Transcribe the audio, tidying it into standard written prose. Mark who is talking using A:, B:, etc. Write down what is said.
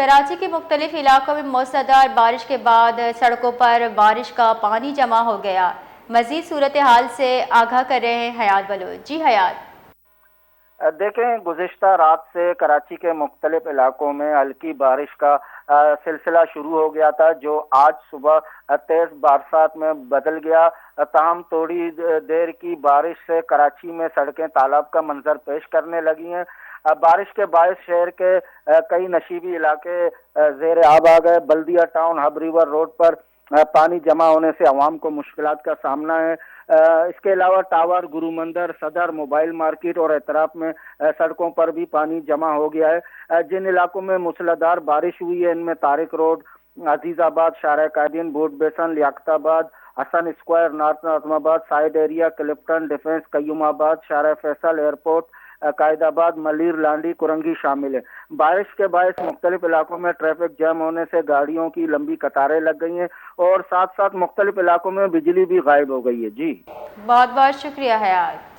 A: کراچی کے مختلف علاقوں میں موسلادھار بارش کے بعد سڑکوں پر بارش کا پانی جمع ہو گیا۔ مزید صورتحال سے آگاہ کر رہے ہیں حیات بلوچ۔ جی حیات۔
B: دیکھیں، گزشتہ رات سے کراچی کے مختلف علاقوں میں ہلکی بارش کا سلسلہ شروع ہو گیا تھا، جو آج صبح تیز برسات میں بدل گیا۔ تاہم تھوڑی دیر کی بارش سے کراچی میں سڑکیں تالاب کا منظر پیش کرنے لگی ہیں۔ بارش کے باعث شہر کے کئی نشیبی علاقے زیر آب آ گئے۔ بلدیہ ٹاؤن ہب ریور روڈ پر پانی جمع ہونے سے عوام کو مشکلات کا سامنا ہے۔ اس کے علاوہ ٹاور، گرو مندر، صدر، موبائل مارکیٹ اور اطراف میں سڑکوں پر بھی پانی جمع ہو گیا ہے۔ جن علاقوں میں موسلادھار بارش ہوئی ہے ان میں طارق روڈ، عزیز آباد، شارع قائدین، بوٹ بیسن، لیاقت آباد، حسن اسکوائر، نارتھ نظم آباد، سائڈ ایریا، کلپٹن، ڈیفنس، قیوم آباد، شارع فیصل، ایئرپورٹ، قائد آباد، ملیر، لانڈی، کرنگی شامل ہے۔ بارش کے باعث مختلف علاقوں میں ٹریفک جام ہونے سے گاڑیوں کی لمبی قطاریں لگ گئی ہیں اور ساتھ ساتھ مختلف علاقوں میں بجلی بھی غائب ہو گئی ہے۔ جی
A: بہت بہت شکریہ حیات۔